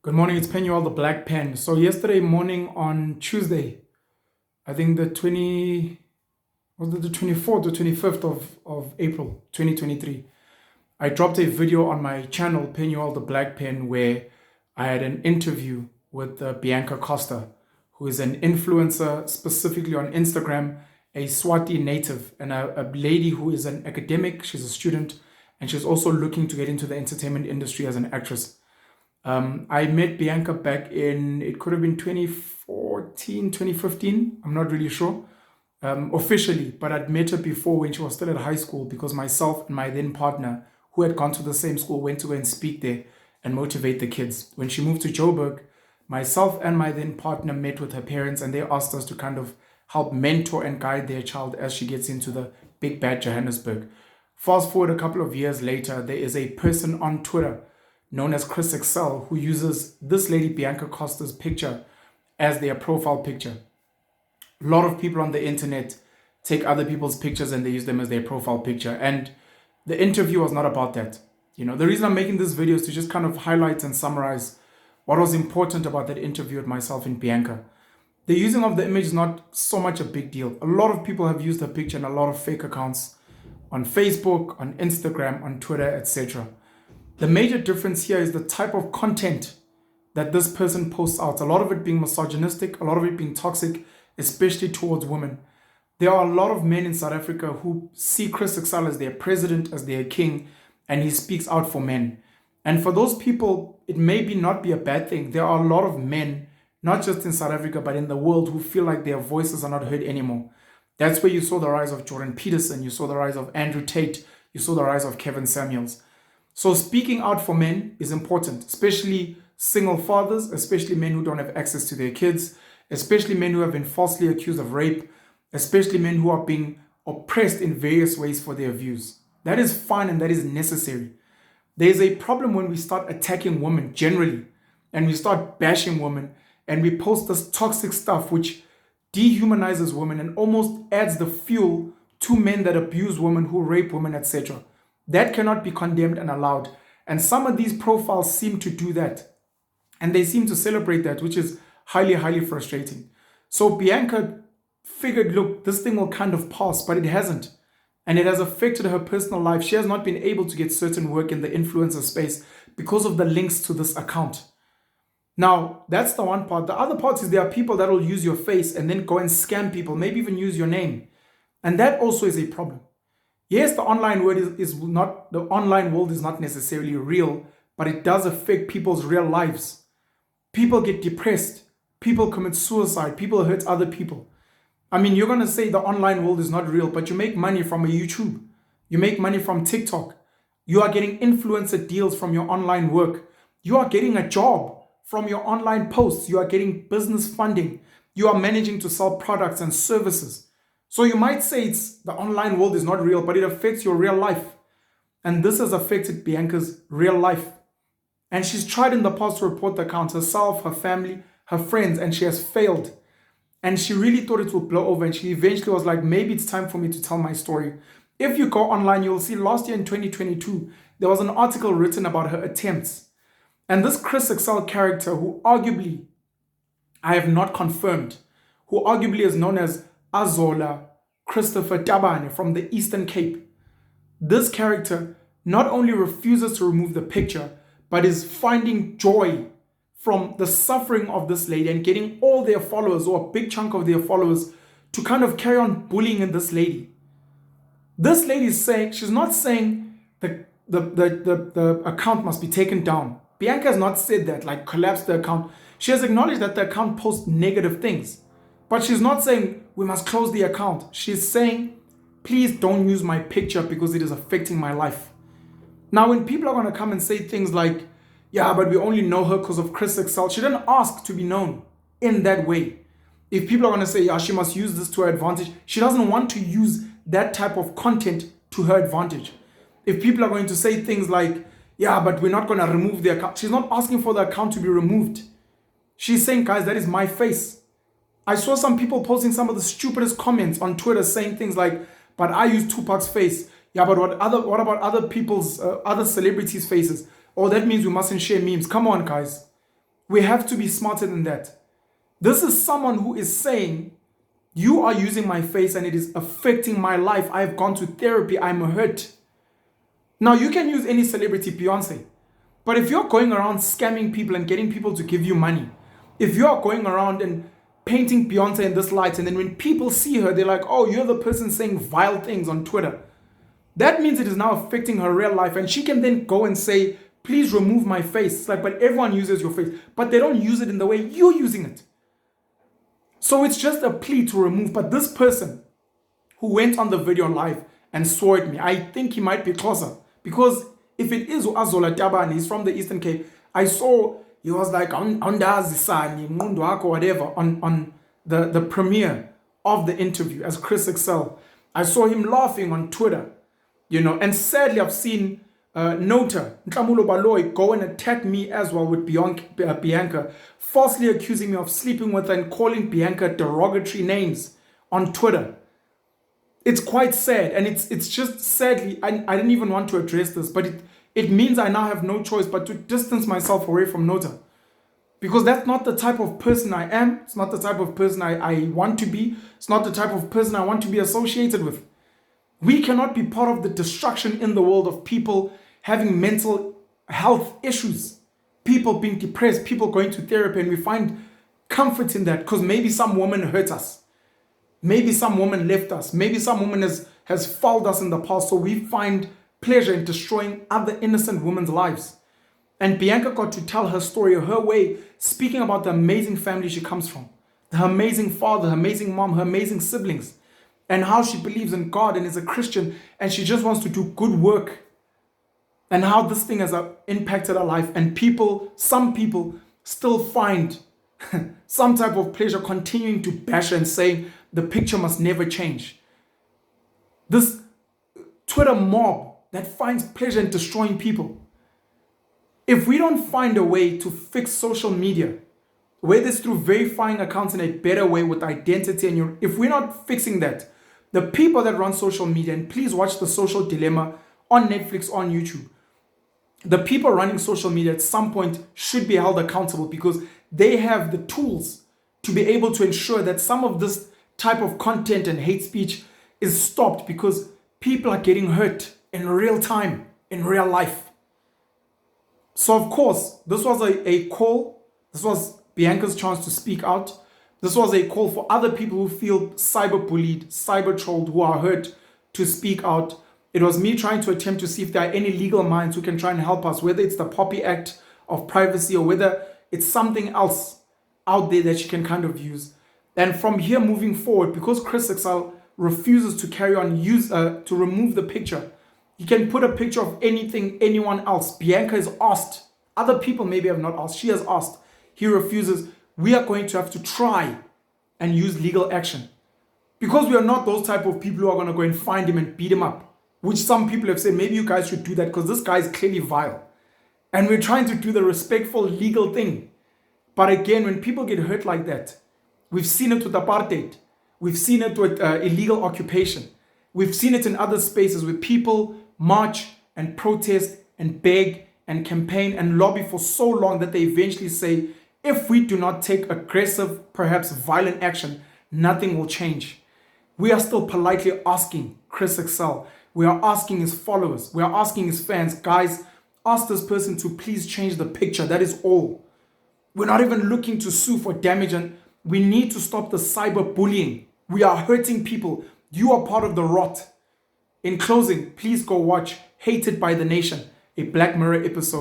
Good morning, it's Penuel the Black Pen. So yesterday morning on Tuesday, I think the 24th or 25th of April 2023, I dropped a video on my channel, Penuel the Black Pen, where I had an interview with Bianca Coster, who is an influencer specifically on Instagram, a Swati native, and a lady who is an academic. She's a student, and she's also looking to get into the entertainment industry as an actress. I met Bianca back in, it could have been 2014, 2015. I'm not really sure officially, but I'd met her before when she was still at high school because myself and my then partner, who had gone to the same school, went to go and speak there and motivate the kids. When she moved to Joburg, myself and my then partner met with her parents and they asked us to kind of help mentor and guide their child as she gets into the big bad Johannesburg. Fast forward a couple of years later, there is a person on Twitter known as Chris Excel, who uses this lady Bianca Coster's picture as their profile picture. A lot of people on the internet take other people's pictures and they use them as their profile picture. And the interview was not about that. The reason I'm making this video is to just kind of highlight and summarize what was important about that interview with myself and Bianca. The using of the image is not so much a big deal. A lot of people have used the picture in a lot of fake accounts on Facebook, on Instagram, on Twitter, etc. The major difference here is the type of content that this person posts out. A lot of it being misogynistic, a lot of it being toxic, especially towards women. There are a lot of men in South Africa who see Chris Excel as their president, as their king, and he speaks out for men. And for those people, it may not be a bad thing. There are a lot of men, not just in South Africa, but in the world, who feel like their voices are not heard anymore. That's where you saw the rise of Jordan Peterson, you saw the rise of Andrew Tate, you saw the rise of Kevin Samuels. So speaking out for men is important, especially single fathers, especially men who don't have access to their kids, especially men who have been falsely accused of rape, especially men who are being oppressed in various ways for their views. That is fine and that is necessary. There's a problem when we start attacking women generally and we start bashing women and we post this toxic stuff which dehumanizes women and almost adds the fuel to men that abuse women, who rape women, etc. That cannot be condemned and allowed. And some of these profiles seem to do that. And they seem to celebrate that, which is highly, highly frustrating. So Bianca figured, look, this thing will kind of pass, but it hasn't. And it has affected her personal life. She has not been able to get certain work in the influencer space because of the links to this account. Now, that's the one part. The other part is there are people that will use your face and then go and scam people, maybe even use your name. And that also is a problem. Yes, the online world the online world is not necessarily real, but it does affect people's real lives. People get depressed, people commit suicide, people hurt other people. I mean, you're going to say the online world is not real, but you make money from a YouTube. You make money from TikTok. You are getting influencer deals from your online work. You are getting a job from your online posts. You are getting business funding. You are managing to sell products and services. So you might say the online world is not real, but it affects your real life. And this has affected Bianca's real life. And she's tried in the past to report the account herself, her family, her friends, and she has failed. And she really thought it would blow over. And she eventually was like, maybe it's time for me to tell my story. If you go online, you'll see last year in 2022, there was an article written about her attempts. And this Chris Excel character, who arguably, I have not confirmed, who arguably is known as Azola Christopher Tabane from the Eastern Cape. This character not only refuses to remove the picture, but is finding joy from the suffering of this lady and getting all their followers, or a big chunk of their followers, to kind of carry on bullying this lady. This lady is saying, she's not saying the account must be taken down. Bianca has not said that, like collapse the account. She has acknowledged that the account posts negative things. But she's not saying we must close the account. She's saying, please don't use my picture because it is affecting my life. Now, when people are going to come and say things like, yeah, but we only know her because of Chris Excel, she didn't ask to be known in that way. If people are going to say, yeah, she must use this to her advantage, she doesn't want to use that type of content to her advantage. If people are going to say things like, yeah, but we're not going to remove the account, she's not asking for the account to be removed. She's saying, guys, that is my face. I saw some people posting some of the stupidest comments on Twitter saying things like, but I use Tupac's face. Yeah, but what about other people's, other celebrities' faces? Oh, that means we mustn't share memes. Come on, guys. We have to be smarter than that. This is someone who is saying, you are using my face and it is affecting my life. I've gone to therapy. I'm hurt. Now, you can use any celebrity, Beyonce. But if you're going around scamming people and getting people to give you money, if you're going around and painting Beyonce in this light, and then when people see her, they're like, oh, you're the person saying vile things on Twitter. That means it is now affecting her real life. And she can then go and say, please remove my face. It's like, but everyone uses your face. But they don't use it in the way you're using it. So it's just a plea to remove. But this person who went on the video live and swore at me, I think he might be closer. Because if it is Azola Taban, he's from the Eastern Cape, I saw he was like on whatever on the premiere of the interview as Chris Excel. I saw him laughing on Twitter, and sadly I've seen Nota Nhlamulo Baloyi go and attack me as well with Bianca, falsely accusing me of sleeping with her and calling Bianca derogatory names on Twitter. It's quite sad, and it's just sadly, I didn't even want to address this, but it means I now have no choice but to distance myself away from Nota. Because that's not the type of person I am. It's not the type of person I want to be. It's not the type of person I want to be associated with. We cannot be part of the destruction in the world of people having mental health issues, people being depressed, people going to therapy, and we find comfort in that because maybe some woman hurt us. Maybe some woman left us. Maybe some woman has failed us in the past. So we find pleasure in destroying other innocent women's lives. And Bianca got to tell her story her way, speaking about the amazing family she comes from, her amazing father, her amazing mom, her amazing siblings, and how she believes in God and is a Christian, and she just wants to do good work, and how this thing has impacted her life. And some people still find some type of pleasure continuing to bash her and saying the picture must never change. This Twitter mob that finds pleasure in destroying people. If we don't find a way to fix social media, whether it's through verifying accounts in a better way with identity, and if we're not fixing that, the people that run social media, and please watch The Social Dilemma on Netflix, on YouTube, the people running social media at some point should be held accountable because they have the tools to be able to ensure that some of this type of content and hate speech is stopped because people are getting hurt in real time, in real life. So of course, this was a call. This was Bianca's chance to speak out. This was a call for other people who feel cyber-bullied, cyber-trolled, who are hurt, to speak out. It was me trying to attempt to see if there are any legal minds who can try and help us, whether it's the Poppy Act of privacy or whether it's something else out there that you can kind of use. And from here moving forward, because Chris Excel refuses to carry on to remove the picture, he can put a picture of anything, anyone else. Bianca has asked. Other people maybe have not asked. She has asked. He refuses. We are going to have to try and use legal action. Because we are not those type of people who are going to go and find him and beat him up. Which some people have said, maybe you guys should do that because this guy is clearly vile. And we're trying to do the respectful legal thing. But again, when people get hurt like that, we've seen it with apartheid. We've seen it with illegal occupation. We've seen it in other spaces where people march and protest and beg and campaign and lobby for so long that they eventually say, if we do not take aggressive, perhaps violent action, nothing will change. We are still politely asking Chris Excel. We are asking his followers. We are asking his fans, guys, ask this person to please change the picture. That is all. We're not even looking to sue for damage, and we need to stop the cyberbullying. We are hurting people. You are part of the rot. In closing, please go watch Hated by the Nation, a Black Mirror episode.